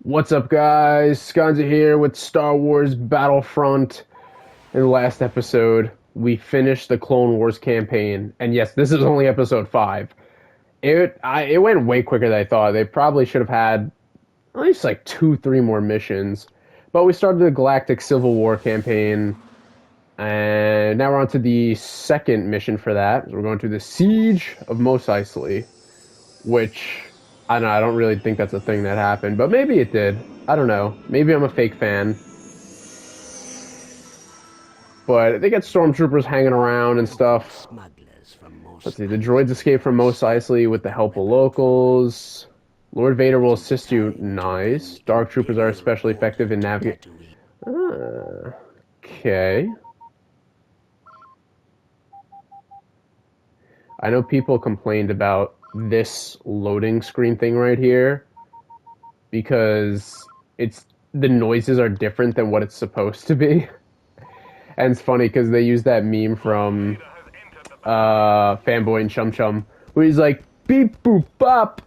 What's up, guys? SconzE here with Star Wars Battlefront. In the last episode, we finished the Clone Wars campaign, and yes, this is only episode 5. It went way quicker than I thought. They probably should have had at least like 2, 3 more missions, but we started the Galactic Civil War campaign, and now we're on to the second mission for that. We're going to the Siege of Mos Eisley, which I don't know. I don't really think that's a thing that happened, but maybe it did. I don't know. Maybe I'm a fake fan. But they get stormtroopers hanging around and stuff. Let's see. The droids escape from Mos Eisley with the help of locals. Lord Vader will assist you. Nice. Dark troopers are especially effective in navigating. Okay. I know people complained about this loading screen thing right here because the noises are different than what it's supposed to be. And it's funny because they use that meme from Fanboy and Chum Chum where he's like, beep boop bop,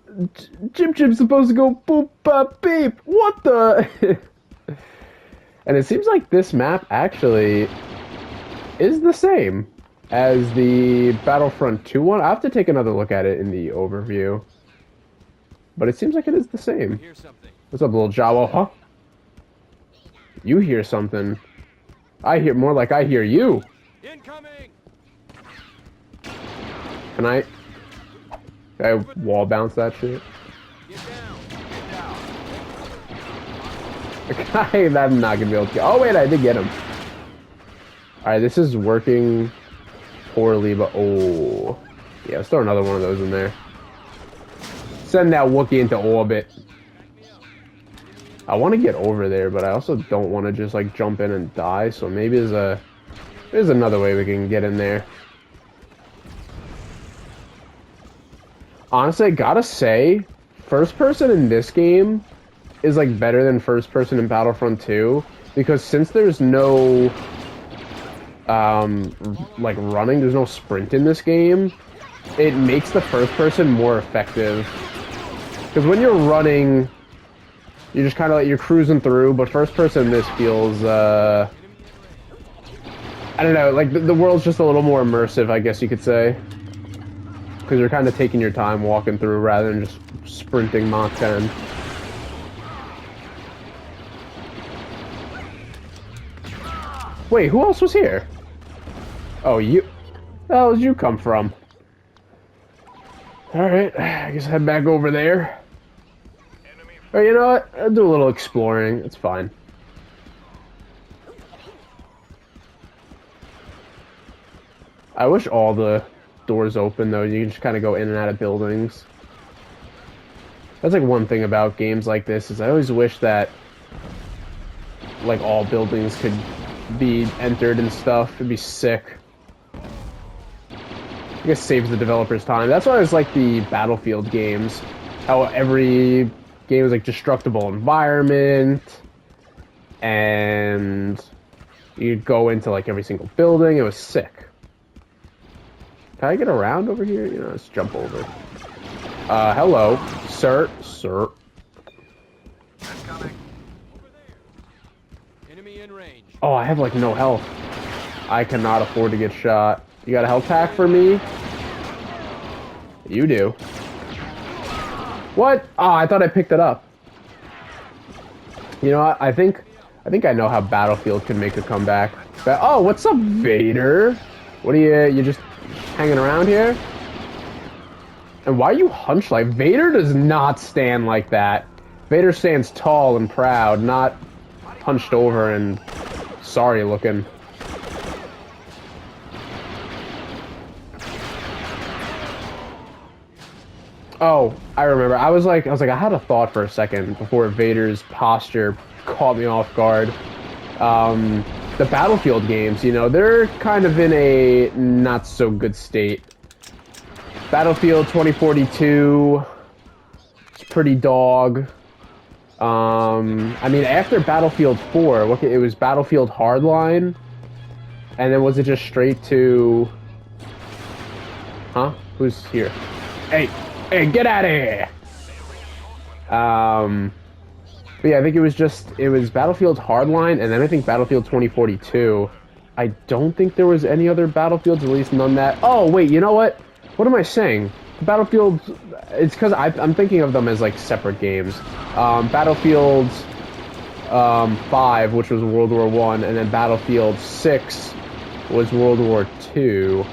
Chim Chim's supposed to go boop bop beep, what the? And it seems like this map actually is the same as the Battlefront 2 one. I have to take another look at it in the overview. But it seems like it is the same. What's up, little Jawa? Huh? You hear something. I hear more like I hear you. Incoming. Can I wall bounce that shit? Get down. Get down. I'm not gonna be able to get. Oh wait, I did get him. Alright, this is working poorly, but oh. Yeah, let's throw another one of those in there. Send that Wookiee into orbit. I want to get over there, but I also don't want to just like jump in and die, so maybe there's another way we can get in there. Honestly, I gotta say, first person in this game is like better than first person in Battlefront 2, because since there's no like running, there's no sprint in this game, it makes the first person more effective. Because when you're running, you're just kind of like, you're cruising through, but first person this feels, I don't know, like the world's just a little more immersive, I guess you could say. Because you're kind of taking your time walking through rather than just sprinting Mach 10. Wait, who else was here? Oh, you. Where the hell did you come from? Alright, I guess head back over there. Or you know what? I'll do a little exploring. It's fine. I wish all the doors open, though. You can just kind of go in and out of buildings. That's like one thing about games like this, is I always wish that like all buildings could be entered and stuff. It'd be sick. I guess saves the developers time. That's why I was like the Battlefield games. How every game was like destructible environment, and you'd go into like every single building. It was sick. Can I get around over here? You know, let's jump over. Hello, sir. Sir. Enemy in range. Oh, I have like no health. I cannot afford to get shot. You got a health pack for me? You do. What? Oh, I thought I picked it up. You know what? I think I know how Battlefield can make a comeback. But, oh, what's up, Vader? What are you just hanging around here? And why are you hunched like? Vader does not stand like that. Vader stands tall and proud, not hunched over and sorry looking. Oh, I remember. I was like, I had a thought for a second before Vader's posture caught me off guard. The Battlefield games, you know, they're kind of in a not so good state. Battlefield 2042, it's pretty dog. I mean, after Battlefield 4, it was Battlefield Hardline, and then was it just straight to... Huh? Who's here? Hey! Hey, get out of here! But yeah, I think it was Battlefield Hardline, and then I think Battlefield 2042. I don't think there was any other Battlefields, at least none that... Oh, wait, you know what? What am I saying? Battlefield... It's because I'm thinking of them as, like, separate games. Battlefield 5, which was World War One, and then Battlefield 6 was World War Two.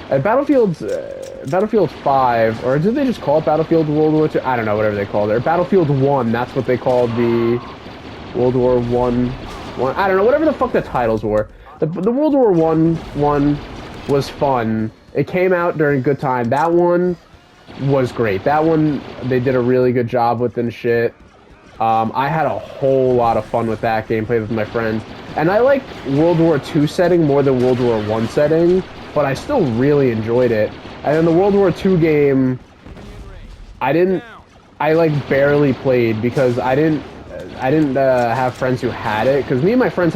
And Battlefield 5, or did they just call it Battlefield World War II? I don't know, whatever they called it. Or Battlefield 1, that's what they called the World War One. I don't know, whatever the fuck the titles were. The World War one was fun. It came out during a good time. That one was great. That one, they did a really good job with and shit. I had a whole lot of fun with that game, played with my friends. And I like World War II setting more than World War One setting, but I still really enjoyed it. And then the World War II game, I like barely played because I didn't have friends who had it, because me and my friends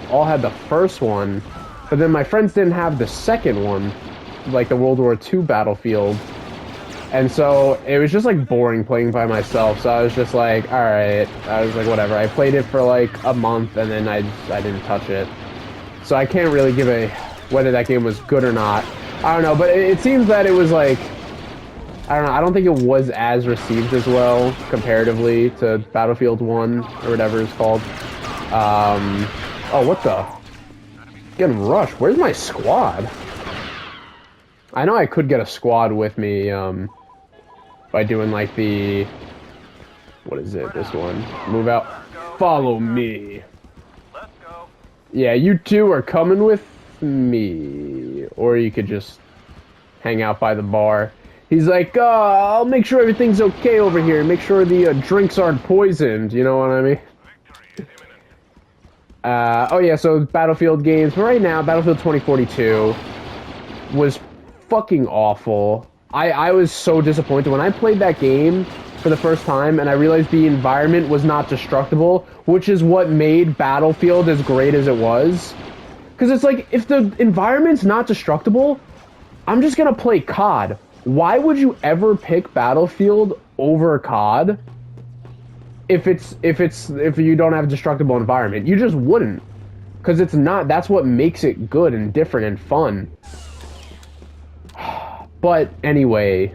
all had the first one, but then my friends didn't have the second one, like the World War II Battlefield. And so it was just like boring playing by myself, so I was just like, alright, I was like, whatever. I played it for like a month and then I didn't touch it. So I can't really give a whether that game was good or not. I don't know, but it seems that it was like, I don't know, I don't think it was as received as well comparatively to Battlefield 1 or whatever it's called. Oh, what the? Getting rushed. Where's my squad? I know I could get a squad with me by doing like the, what is it, this one? Move out. Follow me. Yeah, you two are coming with me. Or you could just hang out by the bar. He's like, I'll make sure everything's okay over here. Make sure the drinks aren't poisoned. You know what I mean? Oh yeah, so Battlefield games. But right now, Battlefield 2042 was fucking awful. I was so disappointed when I played that game for the first time and I realized the environment was not destructible, which is what made Battlefield as great as it was. Because it's like, if the environment's not destructible, I'm just gonna play COD. Why would you ever pick Battlefield over COD if you don't have a destructible environment? You just wouldn't. Because it's not, that's what makes it good and different and fun. But anyway,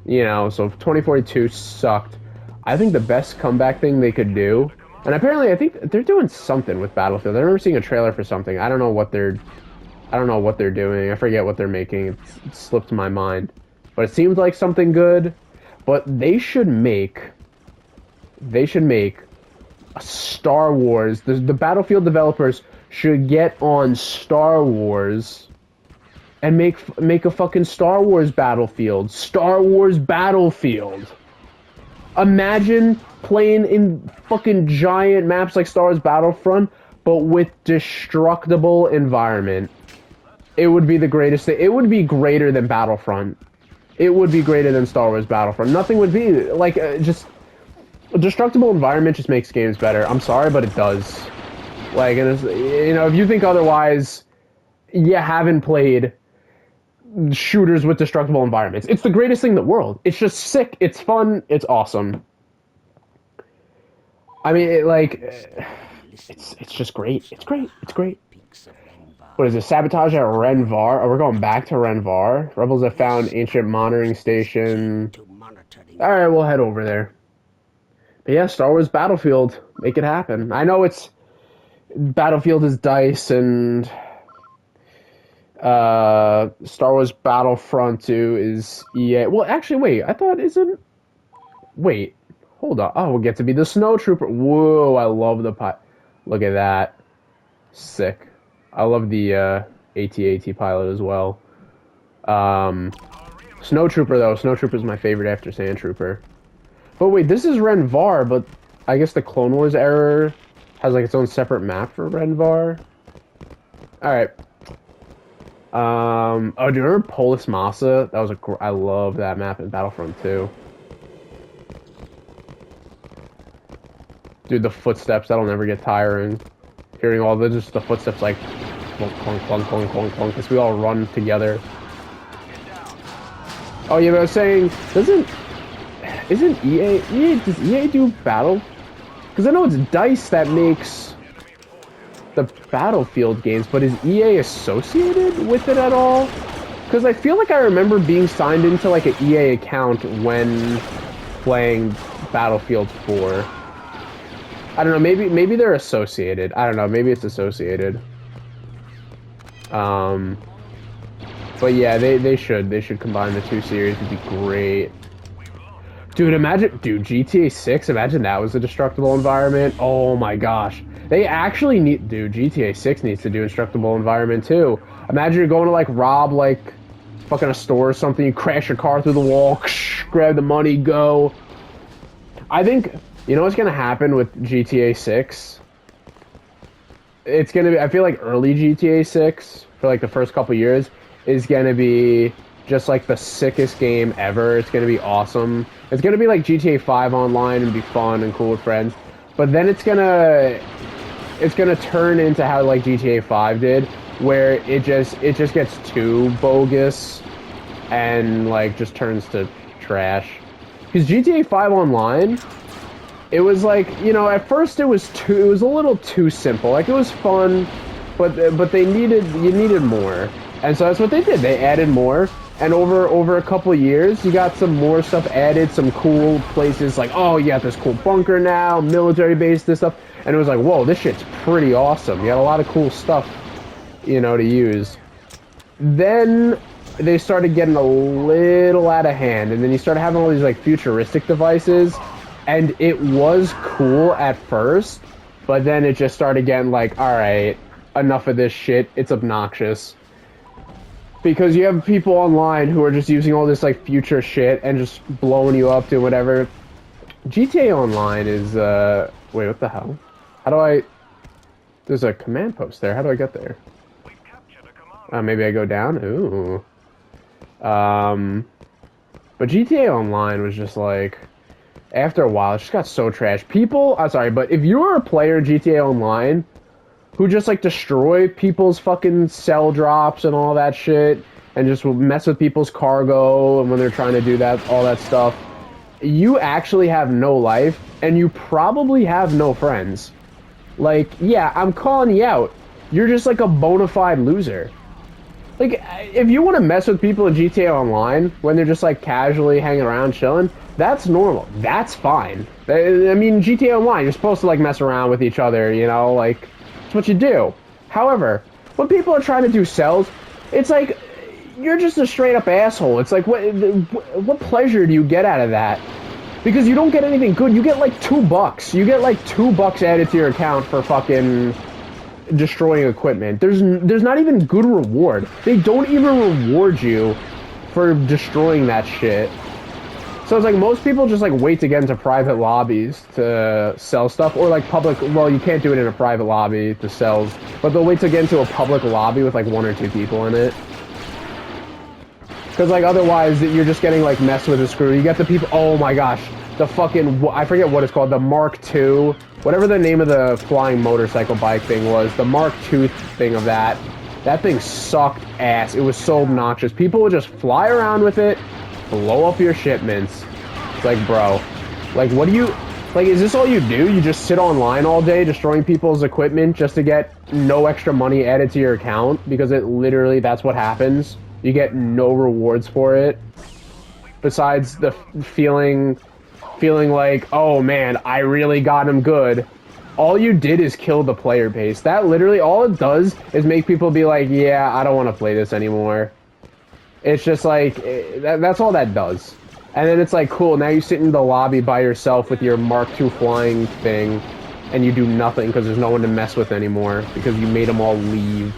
you know, so 2042 sucked. I think the best comeback thing they could do, and apparently I think they're doing something with Battlefield. I remember seeing a trailer for something. I don't know what they're doing. I forget what they're making. It slipped my mind. But it seems like something good. But they should make a Star Wars. The Battlefield developers should get on Star Wars and make a fucking Star Wars Battlefield. Star Wars Battlefield. Imagine playing in fucking giant maps like Star Wars Battlefront, but with destructible environment. It would be the greatest thing. It would be greater than Battlefront. It would be greater than Star Wars Battlefront. Nothing would be like just a destructible environment just makes games better. I'm sorry, but it does. Like, and it's, you know, if you think otherwise, you haven't played shooters with destructible environments. It's the greatest thing in the world. It's just sick. It's fun. It's awesome. I mean, it's just great. It's great. It's great. What is it? Sabotage at Renvar? Oh, we're going back to Renvar. Rebels have found ancient monitoring station. Alright, we'll head over there. But yeah, Star Wars Battlefield. Make it happen. I know it's... Battlefield is DICE and... Star Wars Battlefront 2 is EA. Well, actually, wait. I thought isn't... Wait. Hold on. Oh, we'll get to be the Snow Trooper. Whoa, I love the Look at that. Sick. I love the AT-AT pilot as well. Snow Trooper, though. Snow Trooper is my favorite after Sand Trooper. But wait, this is Renvar, but I guess the Clone Wars era has like its own separate map for Renvar. Alright. Oh, do you remember Polis Massa? That was I love that map in Battlefront 2. Dude, the footsteps, that'll never get tiring. Hearing all the footsteps like clunk, clunk, clunk, clunk, clunk, clunk, as we all run together. Oh yeah, but I was saying, does EA do Because I know it's DICE that makes the Battlefield games, but is EA associated with it at all? Because I feel like I remember being signed into like an EA account when playing Battlefield 4. I don't know, maybe they're associated. I don't know, maybe it's associated. But yeah, they should combine the two series. It'd be great. Dude, GTA 6, imagine that was a destructible environment. Oh my gosh. They actually need, dude, GTA 6 needs to do indestructible environment too. Imagine you're going to like rob like fucking a store or something, you crash your car through the wall, grab the money, go. I think, you know what's gonna happen with GTA 6? It's gonna be, I feel like early GTA 6, for like the first couple years, is gonna be just like the sickest game ever. It's gonna be awesome. It's gonna be like GTA 5 online and be fun and cool with friends. But then it's gonna turn into how like GTA 5 did, where it just gets too bogus and like just turns to trash. Because GTA 5 online, it was like, you know, at first it was a little too simple. Like it was fun, but you needed more. And so that's what they did. They added more. And over a couple years, you got some more stuff added, some cool places like, oh, you got this cool bunker now, military base, this stuff. And it was like, whoa, this shit's pretty awesome. You got a lot of cool stuff, you know, to use. Then they started getting a little out of hand, and then you started having all these like futuristic devices, and it was cool at first, but then it just started getting like, all right, enough of this shit. It's obnoxious. Because you have people online who are just using all this like future shit and just blowing you up to whatever. GTA Online is wait, what the hell? How do I? There's a command post there. How do I get there? Maybe I go down. Ooh. But GTA Online was just like, after a while, it just got so trash. People, I'm sorry, but if you're a player in GTA Online who just like destroy people's fucking cell drops and all that shit, and just mess with people's cargo, and when they're trying to do that, all that stuff, you actually have no life, and you probably have no friends. Like, yeah, I'm calling you out. You're just like a bona fide loser. Like, if you want to mess with people in GTA Online when they're just like casually hanging around chilling, that's normal. That's fine. I mean, GTA Online, you're supposed to like mess around with each other, you know, like, it's what you do. However, when people are trying to do cells, it's like, you're just a straight up asshole. It's like, what pleasure do you get out of that? Because you don't get anything good. You get like $2. You get like $2 added to your account for fucking destroying equipment. There's not even good reward. They don't even reward you for destroying that shit. So it's like most people just like wait to get into private lobbies to sell stuff, or like public, well, you can't do it in a private lobby to sell, but they'll wait to get into a public lobby with like 1 or 2 people in it. Because like otherwise you're just getting like messed with and screwed. You get the people, oh my gosh, the fucking, I forget what it's called, the Mark II, whatever the name of the flying motorcycle bike thing was, the Mark II thing of that thing sucked ass. It was so obnoxious. People would just fly around with it, blow up your shipments. It's like, bro, like, what do you, like, is this all you do? You just sit online all day destroying people's equipment just to get no extra money added to your account? Because it literally, that's what happens. You get no rewards for it. Besides the feeling like, oh man, I really got him good. All you did is kill the player base. That literally, all it does is make people be like, yeah, I don't want to play this anymore. It's just like, that's all that does. And then it's like, cool, now you sit in the lobby by yourself with your Mark II flying thing, and you do nothing because there's no one to mess with anymore, because you made them all leave.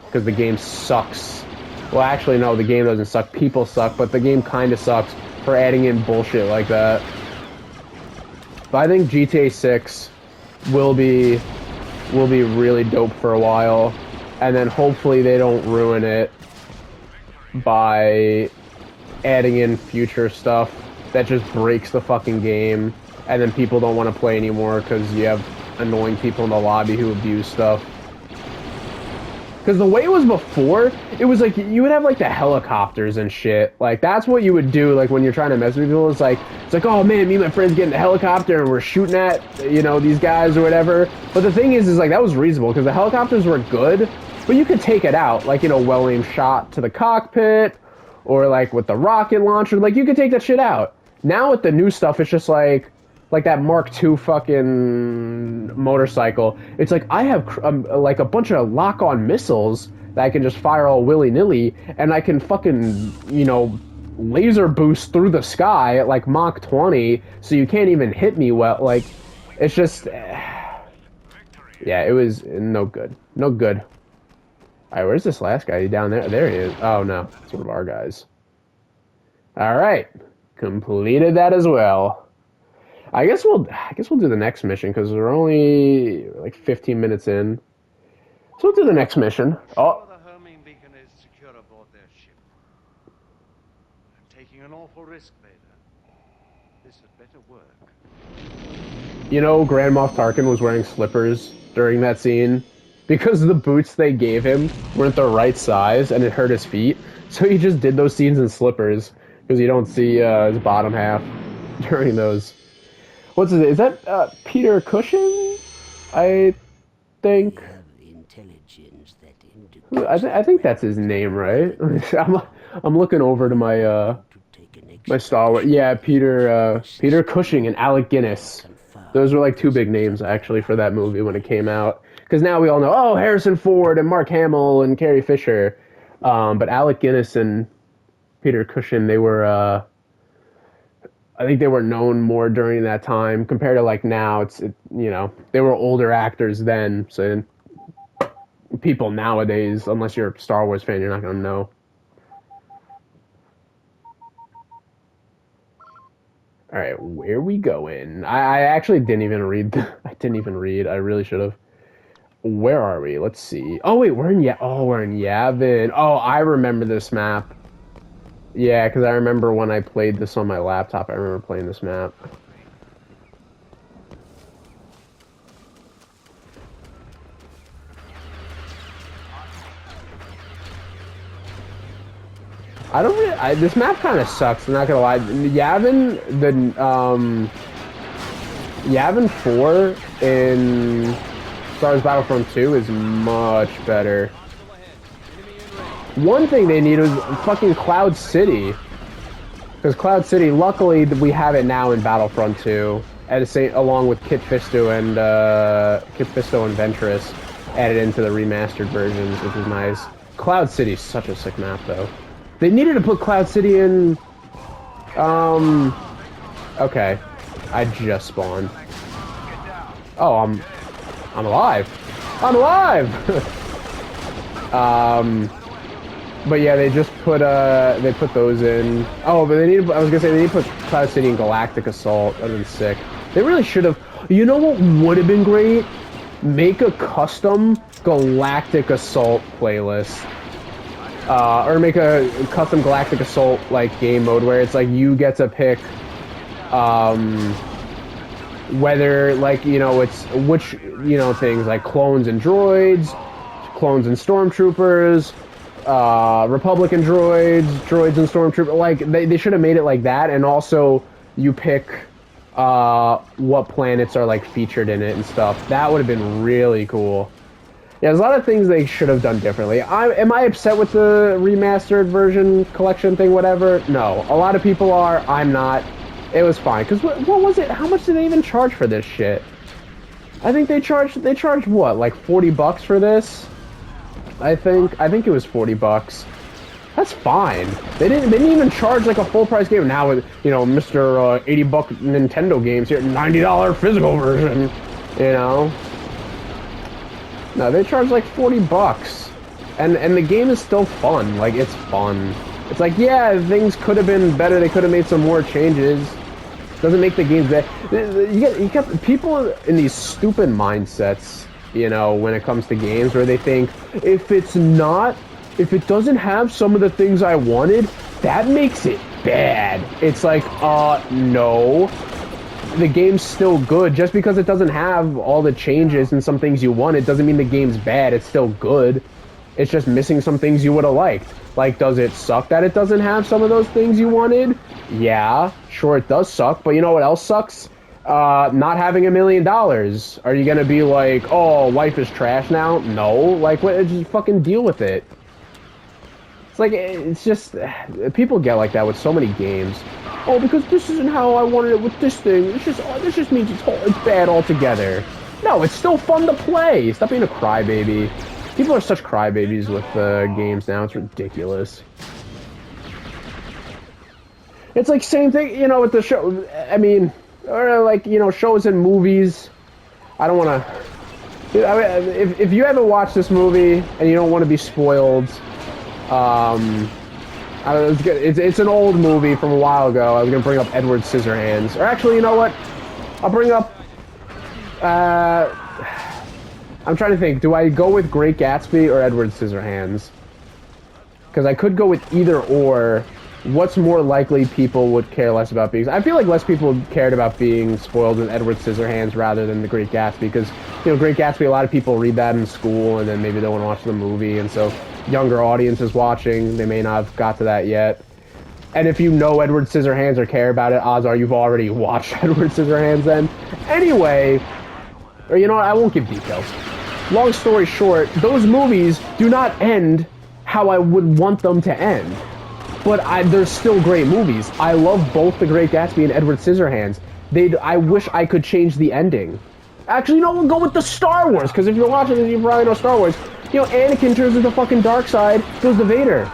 Because the game sucks. Well, actually, no, the game doesn't suck. People suck, but the game kind of sucks for adding in bullshit like that. But I think GTA 6 will be really dope for a while, and then hopefully they don't ruin it by adding in future stuff that just breaks the fucking game, and then people don't want to play anymore because you have annoying people in the lobby who abuse stuff. Because the way it was before, it was like you would have like the helicopters and shit. Like that's what you would do. Like when you're trying to mess with people, it's like, oh man, me and my friends get in the helicopter and we're shooting at, you know, these guys or whatever. But the thing is like that was reasonable because the helicopters were good, but you could take it out, like, you know, well-aimed shot to the cockpit, or like with the rocket launcher, like you could take that shit out. Now with the new stuff, it's just like that Mark II fucking motorcycle. It's like I have like a bunch of lock-on missiles that I can just fire all willy-nilly, and I can fucking, you know, laser boost through the sky at like Mach 20, so you can't even hit me well. Like, it's just, yeah, it was no good. No good. All right, where's this last guy? He down there? There he is. Oh no, it's one of our guys. All right, completed that as well. I guess we'll do the next mission because we're only like 15 minutes in. So we'll do the next mission. Oh. The homing beacon is secure aboard their ship. I'm taking an awful risk, Vader. This had better work. You know, Grand Moff Tarkin was wearing slippers during that scene because the boots they gave him weren't the right size and it hurt his feet. So he just did those scenes in slippers because you don't see his bottom half during those. What's it? Is that Peter Cushing? I think. I think that's his name, right? I'm looking over to my my Star Wars. Yeah, Peter Cushing and Alec Guinness. Those were like two big names actually for that movie when it came out. Because now we all know, oh, Harrison Ford and Mark Hamill and Carrie Fisher, but Alec Guinness and Peter Cushing, they were. I think they were known more during that time compared to like now. You know, they were older actors then, so people nowadays, unless you're a Star Wars fan, you're not gonna know. All right, where we going? I actually didn't even read. I didn't even read. I really should have. Where are we? Let's see. Oh wait, we're in Yavin. Oh, I remember this map. Yeah, because I remember when I played this on my laptop, I remember playing this map. I don't really, this map kind of sucks, I'm not gonna lie. Yavin, Yavin 4 in Star Wars Battlefront 2 is much better. One thing they need is fucking Cloud City. Because Cloud City, luckily, we have it now in Battlefront 2. Along with Kit Fisto and Ventress added into the remastered versions, which is nice. Cloud City's such a sick map, though. They needed to put Cloud City in... Okay. I just spawned. Oh, I'm alive. I'm alive! But yeah, they just put those in. Oh, but I was gonna say they need to put Cloud City and Galactic Assault. That would have been sick. They really should have. You know what would have been great? Make a custom Galactic Assault playlist. Or make a custom Galactic Assault like game mode where it's like you get to pick whether, like, you know, it's which, you know, things like clones and droids, clones and stormtroopers, Republican droids and stormtroopers. Like they should have made it like that, and also you pick what planets are like featured in it and stuff. That would have been really cool. Yeah, there's a lot of things they should have done differently. Am I upset with the remastered version collection thing, whatever? No. A lot of people are. I'm not. It was fine. Because what was it? How much did they even charge for this shit? I think they charged what, like $40 for this? I think it was $40. That's fine. They didn't even charge like a full price game. Now with, you know, Mr. $80 Nintendo games here, $90 physical version, you know. No, they charge like $40, and the game is still fun. Like, it's fun. It's like, yeah, things could have been better. They could have made some more changes. Doesn't make the game better. You get people in these stupid mindsets, you know, when it comes to games, where they think if it doesn't have some of the things I wanted, that makes it bad. It's like, no. The game's still good. Just because it doesn't have all the changes and some things you wanted doesn't mean the game's bad. It's still good. It's just missing some things you would have liked. Like, does it suck that it doesn't have some of those things you wanted? Yeah, sure it does suck, but you know what else sucks? Not having $1 million. Are you gonna be like, oh, life is trash now? No, like, what? Just fucking deal with it. It's like, it's just, people get like that with so many games. Oh, because this isn't how I wanted it with this thing. It's just, oh, this just means it's bad altogether. No, it's still fun to play. Stop being a crybaby. People are such crybabies with games now. It's ridiculous. It's like same thing, you know, with the show. I mean, or like, you know, shows and movies. I don't want to. I mean, if you haven't watched this movie and you don't want to be spoiled, it's an old movie from a while ago. I was gonna bring up Edward Scissorhands, or actually, you know what? I'll bring up. I'm trying to think. Do I go with Great Gatsby or Edward Scissorhands? Because I could go with either or. What's more likely people would care less about being... I feel like less people cared about being spoiled in Edward Scissorhands rather than The Great Gatsby, because, you know, Great Gatsby, a lot of people read that in school, and then maybe they want to watch the movie, and so younger audiences watching, they may not have got to that yet. And if you know Edward Scissorhands or care about it, odds are you've already watched Edward Scissorhands then. Anyway, or you know what, I won't give details. Long story short, those movies do not end how I would want them to end. But they're still great movies. I love both The Great Gatsby and Edward Scissorhands. I wish I could change the ending. Actually, no, we'll go with the Star Wars, because if you're watching this, you probably know Star Wars. You know, Anakin turns to the fucking dark side, goes to Vader.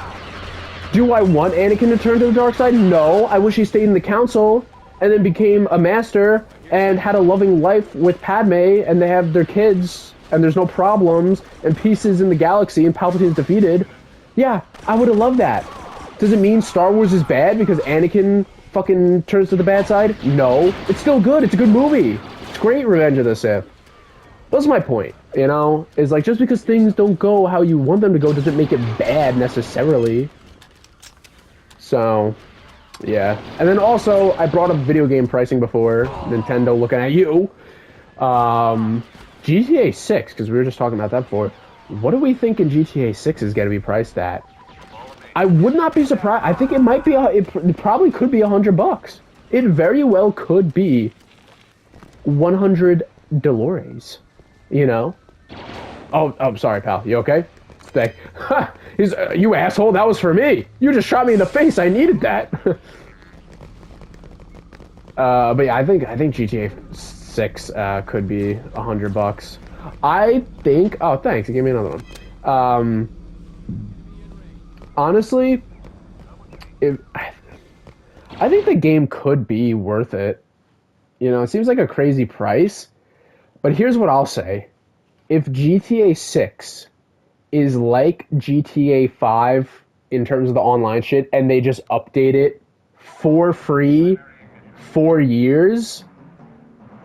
Do I want Anakin to turn to the dark side? No. I wish he stayed in the council, and then became a master, and had a loving life with Padme, and they have their kids, and there's no problems, and peace is in the galaxy, and Palpatine's defeated. Yeah, I would have loved that. Does it mean Star Wars is bad because Anakin fucking turns to the bad side? No. It's still good. It's a good movie. It's great, Revenge of the Sith. That's my point, you know? Is like, just because things don't go how you want them to go doesn't make it bad, necessarily. So, yeah. And then also, I brought up video game pricing before. Nintendo looking at you. GTA 6, because we were just talking about that before. What do we think in GTA 6 is going to be priced at? I would not be surprised. I think it might be. It probably could be $100. It very well could be 100 Dolores. You know. Oh, I'm sorry, pal. You okay? Stay. He's you asshole. That was for me. You just shot me in the face. I needed that. But yeah, I think GTA 6 could be $100. I think. Oh, thanks. You gave me another one. Honestly, I think the game could be worth it. You know, it seems like a crazy price, but here's what I'll say. If GTA 6 is like GTA 5 in terms of the online shit, and they just update it for free for years,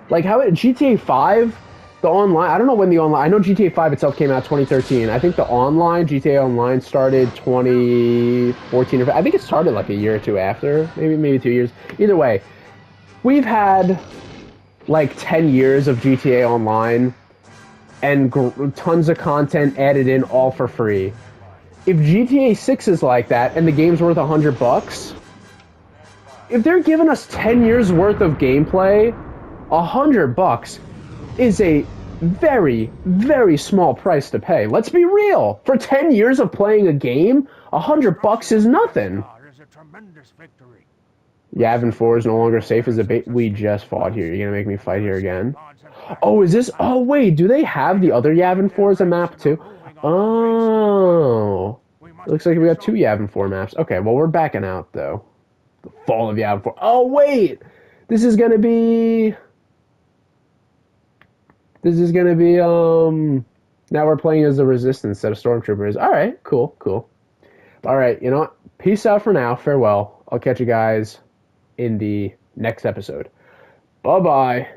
like how GTA 5... The online, I don't know when the online, I know GTA 5 itself came out 2013. I think the online, GTA Online started 2014, or I think it started like a year or two after, maybe 2 years. Either way, we've had like 10 years of GTA Online and tons of content added in all for free. If GTA 6 is like that and the game's worth $100, if they're giving us 10 years worth of gameplay, $100 is a very, very small price to pay. Let's be real. For 10 years of playing a game, $100 is nothing. Yavin 4 is no longer safe as a bait. We just fought here. You're gonna make me fight here again? Oh, is this... Oh, wait. Do they have the other Yavin 4 as a map, too? Oh. It looks like we got 2 Yavin 4 maps. Okay, well, we're backing out, though. The Fall of Yavin 4. Oh, wait. This is gonna be... now we're playing as the Resistance instead of Stormtroopers. Alright, cool. Alright, you know what? Peace out for now. Farewell. I'll catch you guys in the next episode. Bye-bye.